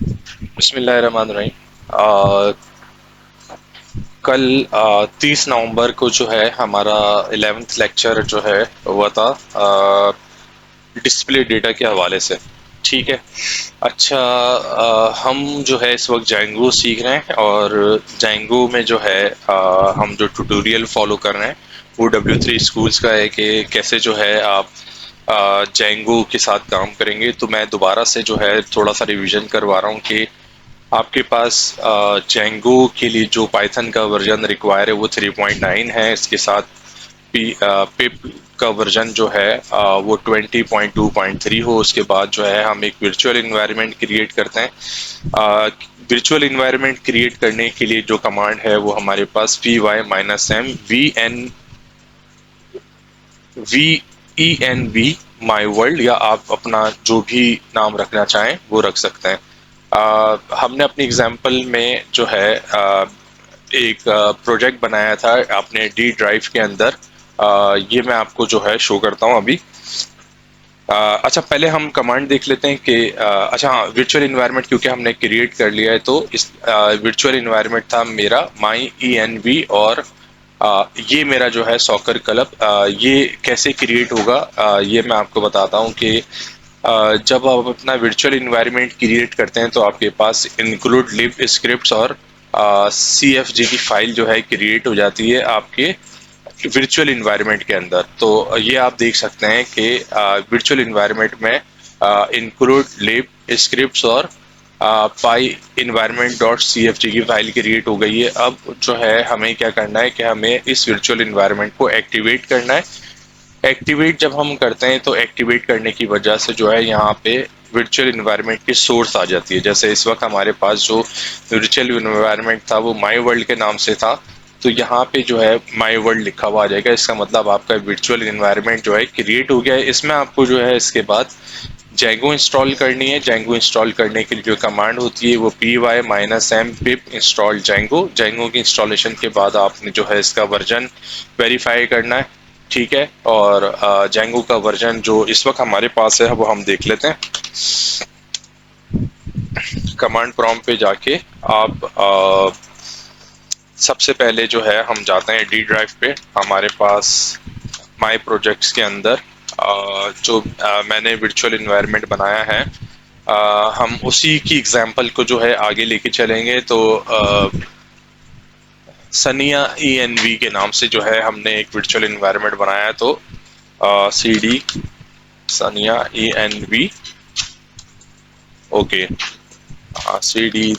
बिस्मिल्लाहिर्रहमानिर्रहीम। कल 30 नवंबर को जो है हमारा 11th लेक्चर जो है हुआ था डिस्प्ले डेटा के हवाले से। ठीक है। अच्छा, हम जो है इस वक्त जैंगो सीख रहे हैं और जैंगो में जो है हम जो ट्यूटोरियल फॉलो कर रहे हैं वो W3 स्कूल्स का है कि कैसे जो है आप जैंगो के साथ काम करेंगे। तो मैं दोबारा से जो है थोड़ा सा रिवीजन करवा रहा हूँ कि आपके पास जेंगो के लिए जो पाइथन का वर्जन रिक्वायर है वो 3.9 है। इसके साथ पिप का वर्जन जो है वो 20.2.3 हो। उसके बाद जो है हम एक वर्चुअल इन्वायरमेंट क्रिएट करते हैं। वर्चुअल इन्वायरमेंट क्रिएट करने के लिए जो कमांड है वो हमारे पास VY-M माई वर्ल्ड, या आप अपना जो भी नाम रखना चाहें वो रख सकते हैं। हमने अपनी एग्जाम्पल में जो है एक प्रोजेक्ट बनाया था अपने डी ड्राइव के अंदर। ये मैं आपको जो है शो करता हूँ अभी। अच्छा, पहले हम कमांड देख लेते हैं कि अच्छा हाँ, वर्चुअल इन्वायरमेंट क्योंकि हमने क्रिएट कर लिया है तो इस वर्चुअल इन्वायरमेंट था मेरा माई ENV। और ये मेरा जो है सॉकर क्लब। ये कैसे क्रिएट होगा ये मैं आपको बताता हूँ कि जब आप अपना वर्चुअल इन्वायरमेंट क्रिएट करते हैं तो आपके पास इंक्लूड लिव स्क्रिप्ट्स और CFG की फाइल जो है क्रिएट हो जाती है आपके वर्चुअल इन्वायरमेंट के अंदर। तो ये आप देख सकते हैं कि वर्चुअल इन्वायरमेंट में इंक्लूड लिब स्क्रिप्ट्स और पाई इन्वायरमेंट डॉट CFG की फाइल क्रिएट हो गई है। अब जो है हमें क्या करना है कि हमें इस वर्चुअल इन्वायरमेंट को एक्टिवेट करना है। एक्टिवेट जब हम करते हैं तो एक्टिवेट करने की वजह से जो है यहाँ पे वर्चुअल इन्वायरमेंट की सोर्स आ जाती है। जैसे इस वक्त हमारे पास जो वर्चुअल इन्वायरमेंट था वो माई वर्ल्ड के नाम से था, तो यहाँ पे जो है माई वर्ल्ड लिखा हुआ आ जाएगा। इसका मतलब आपका वर्चुअल इन्वायरमेंट जो है क्रिएट हो गया है। इसमें आपको जो है इसके बाद जेंगो इंस्टॉल करनी है। जेंगो इंस्टॉल करने के लिए जो कमांड होती है वो PY-M पिप इंस्टॉल जेंगो। जेंगो की इंस्टॉलेशन के बाद आपने जो है इसका वर्जन वेरीफाई करना है। ठीक है। और जेंगो का वर्जन जो इस वक्त हमारे पास है वो हम देख लेते हैं। कमांड प्रॉम्प्ट पे जाके आप सबसे पहले जो है हम जाते हैं डी ड्राइव पे। हमारे पास माई प्रोजेक्ट्स के अंदर जो मैंने वर्चुअल इन्वायरमेंट बनाया है हम उसी की एग्जांपल को जो है आगे लेके चलेंगे। तो सनिया ENV के नाम से जो है हमने एक वर्चुअल इन्वायरमेंट बनाया है। तो CD सनिया ENV, ओके। CD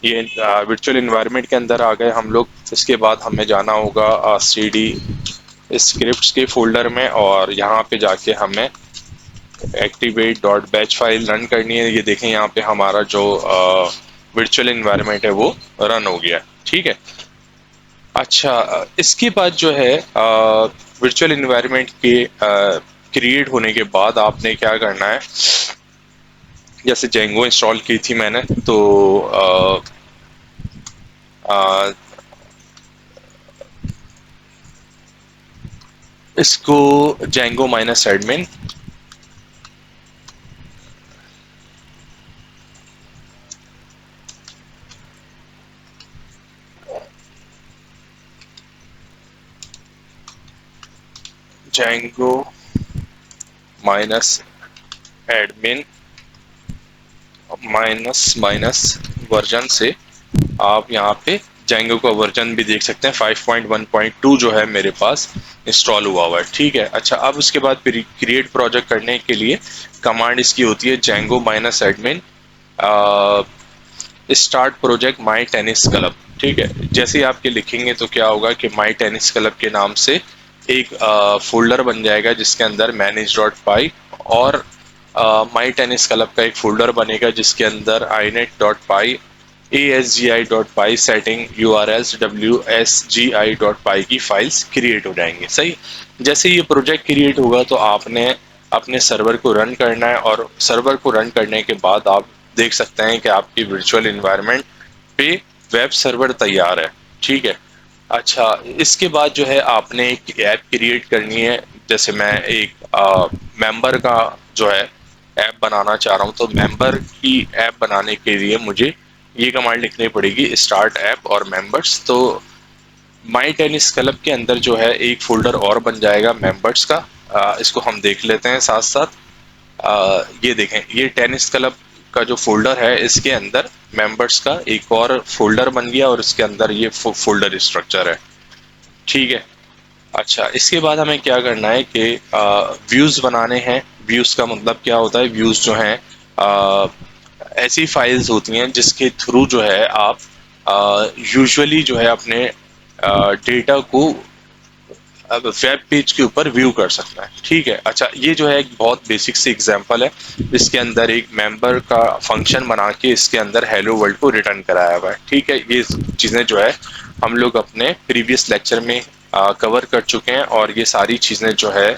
ये वर्चुअल इन्वायरमेंट के अंदर आ गए हम लोग। इसके बाद हमें जाना होगा CD स्क्रिप्ट्स के फोल्डर में और यहाँ पे जाके हमें activate dot batch file run करनी है। ये देखें यहाँ पे हमारा जो वर्चुअल इन्वायरमेंट है वो रन हो गया। ठीक है। अच्छा, इसके बाद जो है वर्चुअल इन्वायरमेंट के क्रिएट होने के बाद आपने क्या करना है। जैसे जेंगो इंस्टॉल की थी मैंने तो आ, इसको Django minus admin Django minus admin minus minus version से आप यहाँ पे जेंगो का वर्जन भी देख सकते हैं। 5.1.2 जो है मेरे पास इंस्टॉल हुआ है। ठीक है। अच्छा, अब उसके बाद क्रिएट प्रोजेक्ट करने के लिए कमांड इसकी होती है Django minus admin start project my tennis club. ठीक है। जैसे ही आपके लिखेंगे तो क्या होगा कि माई टेनिस क्लब के नाम से एक फोल्डर बन जाएगा जिसके अंदर मैनेज डॉट पाई और माई टेनिस क्लब का एक फोल्डर बनेगा जिसके अंदर inet डॉट पाई ASGI डॉट पाई सेटिंग URLs WSGI डॉट पाई की फाइल्स क्रिएट हो जाएंगे। सही। जैसे ये प्रोजेक्ट क्रिएट होगा तो आपने अपने सर्वर को रन करना है और सर्वर को रन करने के बाद आप देख सकते हैं कि आपकी वर्चुअल इन्वायरमेंट पे वेब सर्वर तैयार है। ठीक है। अच्छा, इसके बाद जो है आपने एक ऐप क्रिएट करनी है। जैसे मैं एक मेंबर का जो है ऐप बनाना चाह रहा हूँ, तो मेंबर की ऐप बनाने के लिए मुझे ये कमांड लिखनी पड़ेगी, स्टार्ट ऐप और मेंबर्स। तो माई टेनिस क्लब के अंदर जो है एक फोल्डर और बन जाएगा मेंबर्स का। इसको हम देख लेते हैं साथ साथ। ये देखें, ये टेनिस क्लब का जो फोल्डर है इसके अंदर मेंबर्स का एक और फोल्डर बन गया और इसके अंदर ये फोल्डर स्ट्रक्चर है। ठीक है। अच्छा, इसके बाद हमें क्या करना है कि व्यूज बनाने हैं। व्यूज का मतलब क्या होता है? व्यूज जो हैं ऐसी फाइल्स होती हैं जिसके थ्रू जो है आप यूजुअली जो है अपने डेटा को अब वेब पेज के ऊपर व्यू कर सकता है। ठीक है। अच्छा, ये जो है एक बहुत बेसिक सी एग्जांपल है। इसके अंदर एक मेंबर का फंक्शन बना के इसके अंदर हेलो वर्ल्ड को रिटर्न कराया हुआ है। ठीक है। ये चीज़ें जो है हम लोग अपने प्रीवियस लेक्चर में कवर कर चुके हैं और ये सारी चीज़ें जो है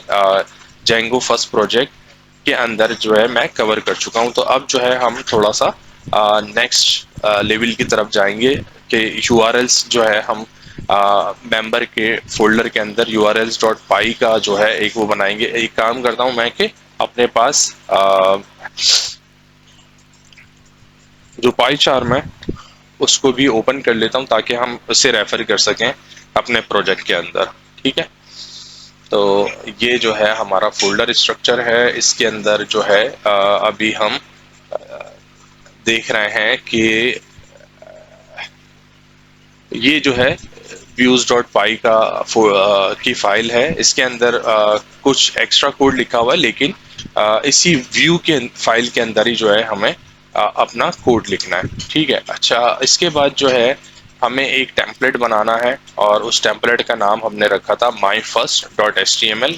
जेंगो फर्स्ट प्रोजेक्ट के अंदर जो है मैं कवर कर चुका हूं। तो अब जो है हम थोड़ा सा नेक्स्ट लेवल की तरफ जाएंगे कि यूआरएल्स जो है हम मेंबर के फोल्डर के अंदर urls.py का जो है एक वो बनाएंगे। एक काम करता हूं मैं कि अपने पास जो पाई चार्म है उसको भी ओपन कर लेता हूं ताकि हम उसे रेफर कर सकें अपने प्रोजेक्ट के अंदर। ठीक है। तो ये जो है हमारा फोल्डर स्ट्रक्चर है। इसके अंदर जो है अभी हम देख रहे हैं कि ये जो है views.py का की फाइल है। इसके अंदर कुछ एक्स्ट्रा कोड लिखा हुआ है, लेकिन इसी व्यू के फाइल के अंदर ही जो है हमें अपना कोड लिखना है। ठीक है। अच्छा, इसके बाद जो है हमें एक टेम्पलेट बनाना है और उस टेम्पलेट का नाम हमने रखा था myfirst.html।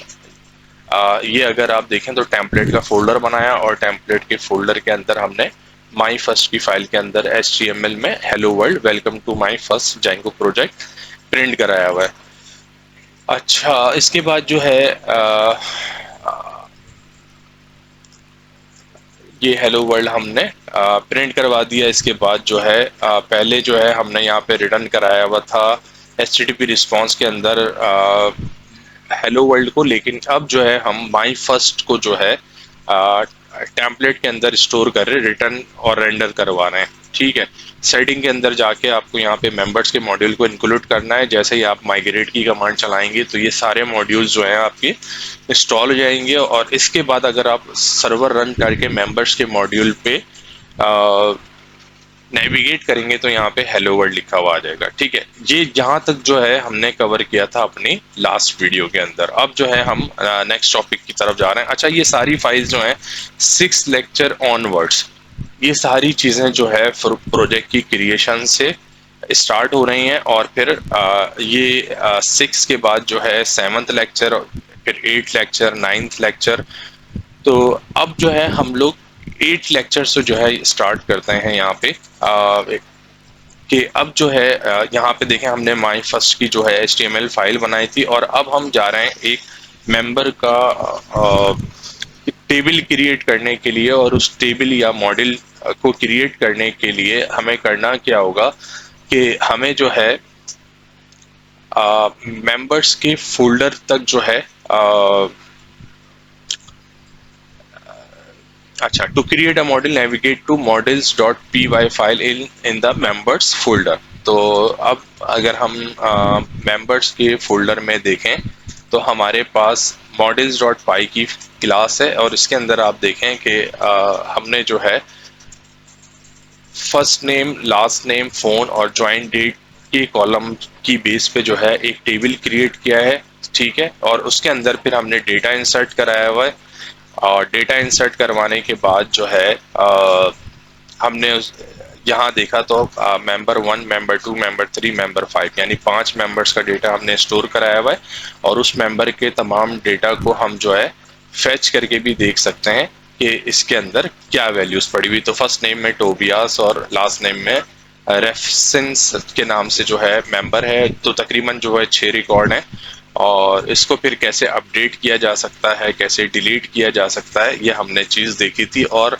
ये अगर आप देखें तो टेम्पलेट का फोल्डर बनाया और टेम्पलेट के फोल्डर के अंदर हमने माई फर्स्ट की फाइल के अंदर HTML में hello world welcome to my first Django project print कराया हुआ है। अच्छा, इसके बाद जो है ये हेलो वर्ल्ड हमने प्रिंट करवा दिया। इसके बाद जो है पहले जो है हमने यहाँ पे रिटर्न कराया हुआ था HTTP रिस्पॉन्स के अंदर हेलो वर्ल्ड को, लेकिन अब जो है हम माई फर्स्ट को जो है टेम्पलेट के अंदर स्टोर कर रहे, रिटर्न और रेंडर करवा रहे हैं। ठीक है। सेटिंग के अंदर जाके आपको यहाँ पे मेंबर्स के मॉड्यूल को इंक्लूड करना है। जैसे ही आप माइग्रेट की कमांड चलाएंगे तो ये सारे मॉड्यूल्स जो हैं आपके इंस्टॉल हो जाएंगे और इसके बाद अगर आप सर्वर रन करके मेंबर्स के मॉड्यूल पे नेविगेट करेंगे तो यहाँ पे हेलो वर्ल्ड लिखा हुआ आ जाएगा। ठीक है। ये यहाँ तक जो है हमने कवर किया था अपनी लास्ट वीडियो के अंदर। अब जो है हम नेक्स्ट टॉपिक की तरफ जा रहे हैं। अच्छा, ये सारी फाइल्स जो हैं 6 लेक्चर ऑनवर्ड्स, ये सारी चीज़ें जो है प्रोजेक्ट की क्रिएशन से स्टार्ट हो रही हैं और फिर ये 6 के बाद जो है 7th लेक्चर, फिर 8th लेक्चर, 9th लेक्चर। तो अब जो है हम लोग 8 लेक्चर से जो है स्टार्ट करते हैं यहाँ पे कि अब जो है यहाँ पे देखें हमने माई फर्स्ट की जो है HTML फाइल बनाई थी और अब हम जा रहे हैं एक मेंबर का टेबल क्रिएट करने के लिए। और उस टेबल या मॉडल को क्रिएट करने के लिए हमें करना क्या होगा कि हमें जो है मेंबर्स के फोल्डर तक जो है अच्छा, to create a model navigate to models.py file in the members folder. तो अब अगर हम मेंबर्स के फोल्डर में देखें तो हमारे पास models.py की क्लास है और इसके अंदर आप देखें कि हमने जो है first name, last name, phone और ज्वाइन डेट के कॉलम की बेस पे जो है एक टेबल क्रिएट किया है। ठीक है। और उसके अंदर फिर हमने डेटा इंसर्ट कराया हुआ है और डेटा इंसर्ट करवाने के बाद जो है हमने यहाँ देखा तो मेंबर 1, मेंबर 2, मेंबर 3, मेंबर 5 यानी 5 मेंबर्स का डेटा हमने स्टोर कराया हुआ है और उस मेंबर के तमाम डेटा को हम जो है फेच करके भी देख सकते हैं कि इसके अंदर क्या वैल्यूज पड़ी हुई। तो फर्स्ट नेम में टोबियास और लास्ट नेम में रेफसेंस के नाम से जो है मेंबर है। तो तकरीबन जो है 6 रिकॉर्ड हैं और इसको फिर कैसे अपडेट किया जा सकता है, कैसे डिलीट किया जा सकता है, ये हमने चीज़ देखी थी। और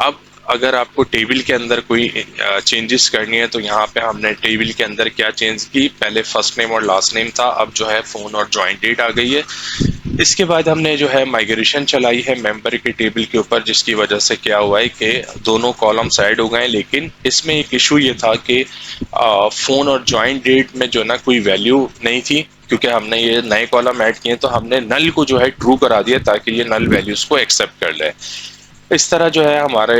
अब अगर आपको टेबल के अंदर कोई चेंजेस करनी है तो यहाँ पे हमने टेबल के अंदर क्या चेंज की, पहले फर्स्ट नेम और लास्ट नेम था, अब जो है फ़ोन और ज्वाइन डेट आ गई है। इसके बाद हमने जो है माइग्रेशन चलाई है मेंबर के टेबल के ऊपर, जिसकी वजह से क्या हुआ है कि दोनों कॉलम्स ऐड हो गए। लेकिन इसमें एक इशू ये था कि फ़ोन और जॉइंट डेट में जो ना कोई वैल्यू नहीं थी, क्योंकि हमने ये नए कॉलम ऐड किए तो हमने नल को जो है ट्रू करा दिया ताकि ये नल वैल्यूज़ को एक्सेप्ट कर ले। इस तरह जो है हमारे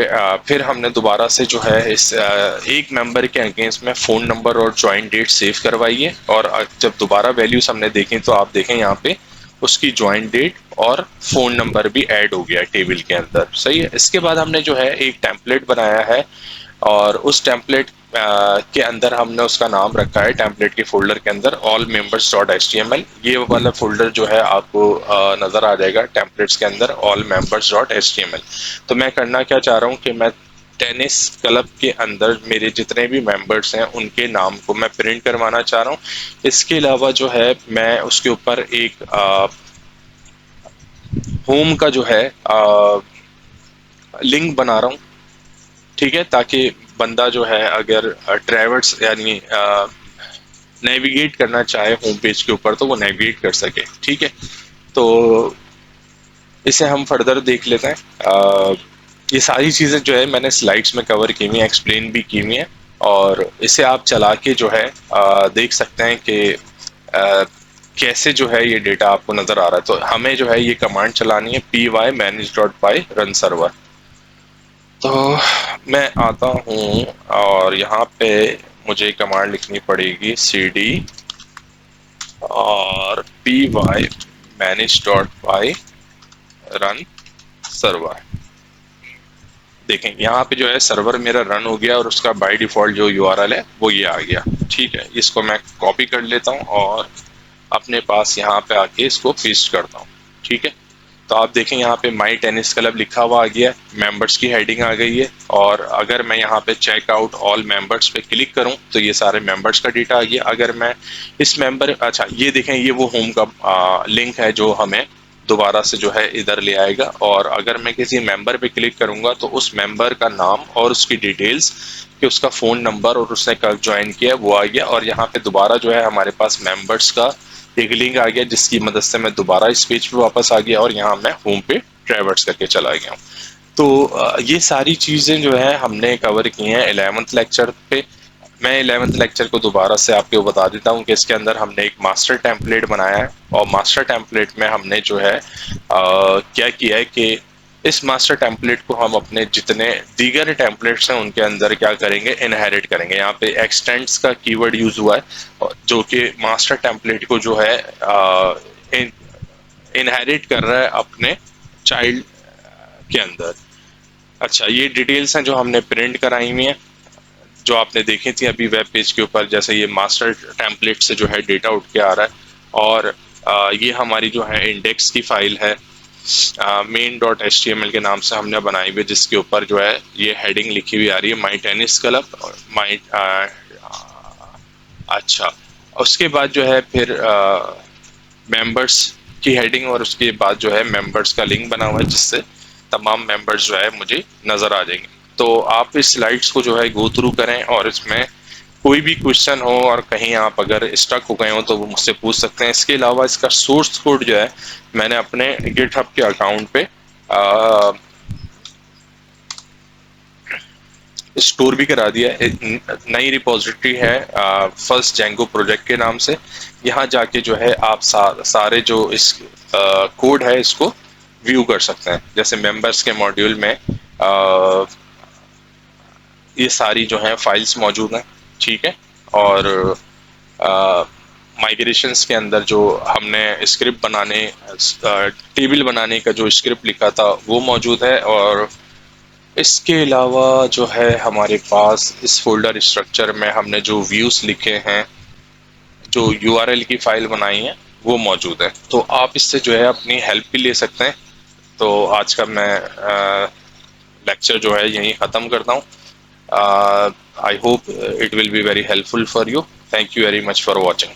फिर हमने दोबारा से जो है इस एक मेंबर के अगेंस्ट में फ़ोन नंबर और जॉइंट डेट सेव करवाई है, और जब दोबारा वैल्यूज़ हमने देखें तो आप देखें यहाँ पे उसकी जॉइंट डेट और फ़ोन नंबर भी ऐड हो गया टेबल के अंदर। सही है। इसके बाद हमने जो है एक टेम्पलेट बनाया है, और उस टेम्पलेट के अंदर हमने उसका नाम रखा है, टेम्पलेट के फोल्डर के अंदर all members dot H T M L. ये वाला फोल्डर जो है आपको नज़र आ जाएगा टेम्पलेट्स के अंदर, all members dot H T M L. तो मैं करना क्या चाह रहा हूँ कि मैं टेनिस क्लब के अंदर मेरे जितने भी मेंबर्स हैं उनके नाम को मैं प्रिंट करवाना चाह रहा हूँ। इसके अलावा जो है मैं उसके ऊपर एक होम का जो है लिंक बना रहा हूँ। ठीक है, ताकि बंदा जो है अगर ट्रैवर्स यानी नेविगेट करना चाहे होम पेज के ऊपर तो वो नेविगेट कर सके। ठीक है, तो इसे हम फर्दर देख लेते हैं। ये सारी चीज़ें जो है मैंने स्लाइड्स में कवर की हुई हैं, एक्सप्लेन भी की हुई हैं, और इसे आप चला के जो है देख सकते हैं कि कैसे जो है ये डेटा आपको नज़र आ रहा है। तो हमें जो है ये कमांड चलानी है py manage.py run server। तो मैं आता हूँ और यहाँ पे मुझे कमांड लिखनी पड़ेगी cd और py manage.py run server। देखें यहाँ पे जो है सर्वर मेरा रन हो गया और उसका बाय डिफॉल्ट जो यूआरएल है वो ये आ गया। ठीक है, इसको मैं कॉपी कर लेता हूँ और अपने पास यहाँ पे आके इसको पेस्ट करता हूँ। ठीक है, तो आप देखें यहाँ पे माई टेनिस क्लब लिखा हुआ आ गया, मेंबर्स की हेडिंग आ गई है, और अगर मैं यहाँ पे चेक आउट ऑल मेंबर्स पे क्लिक करूँ तो ये सारे मेंबर्स का डेटा आ गया। अगर मैं इस मेंबर, अच्छा ये देखें ये वो होम का लिंक है जो हमें दोबारा से जो है इधर ले आएगा। और अगर मैं किसी मेंबर पे क्लिक करूंगा तो उस मेंबर का नाम और उसकी डिटेल्स, कि उसका फ़ोन नंबर और उसने कब ज्वाइन किया वो आ गया। और यहाँ पे दोबारा जो है हमारे पास मेंबर्स का एक लिंक आ गया, जिसकी मदद से मैं दोबारा इस पेज पे वापस आ गया और यहाँ मैं होम पे ट्रैवर्स करके चला गया हूँ। तो ये सारी चीज़ें जो है हमने कवर की हैं 11th लेक्चर पे। मैं 11th लेक्चर को दोबारा से आपको बता देता हूँ कि इसके अंदर हमने एक मास्टर टेम्पलेट बनाया है, और मास्टर टेम्पलेट में हमने जो है क्या किया है कि इस मास्टर टेम्पलेट को हम अपने जितने दीगर टेम्पलेट्स हैं उनके अंदर क्या करेंगे, इनहेरिट करेंगे। यहाँ पे एक्सटेंड्स का कीवर्ड यूज हुआ है, जो कि मास्टर टेम्पलेट को जो है इनहेरिट कर रहा है अपने चाइल्ड के अंदर। अच्छा, ये डिटेल्स हैं जो हमने प्रिंट कराई हुई हैं, जो आपने देखी थी अभी वेब पेज के ऊपर। जैसे ये मास्टर टेम्पलेट से जो है डेटा उठ के आ रहा है, और ये हमारी जो है इंडेक्स की फाइल है main dot H T M L के नाम से हमने बनाई हुई, जिसके ऊपर जो है ये हेडिंग लिखी हुई आ रही है माई टेनिस क्लब और माई। अच्छा, उसके बाद जो है फिर मेंबर्स की हेडिंग, और उसके बाद जो है मेंबर्स का लिंक बना हुआ है जिससे तमाम मेंबर्स जो है मुझे नज़र आ जाएंगे। तो आप इस स्लाइड्स को जो है गो थ्रू करें, और इसमें कोई भी क्वेश्चन हो और कहीं आप अगर स्टक हो गए हो तो वो मुझसे पूछ सकते हैं। इसके अलावा इसका सोर्स कोड जो है मैंने अपने गिटहब के अकाउंट पे स्टोर भी करा दिया है। नई रिपोजिटरी है फर्स्ट जेंगो प्रोजेक्ट के नाम से। यहाँ जाके जो है आप सारे जो इस कोड है इसको व्यू कर सकते हैं। जैसे मेंबर्स के मॉड्यूल में ये सारी जो है फाइल्स मौजूद हैं। ठीक है, और माइग्रेशंस के अंदर जो हमने स्क्रिप्ट बनाने टेबल बनाने का जो स्क्रिप्ट लिखा था वो मौजूद है। और इसके अलावा जो है हमारे पास इस फोल्डर स्ट्रक्चर में हमने जो व्यूज लिखे हैं, जो यूआरएल की फाइल बनाई है वो मौजूद है। तो आप इससे जो है अपनी हेल्प भी ले सकते हैं। तो आज का मैं लेक्चर जो है यहीं ख़त्म करता हूँ। I hope it will be very helpful for you. Thank you very much for watching.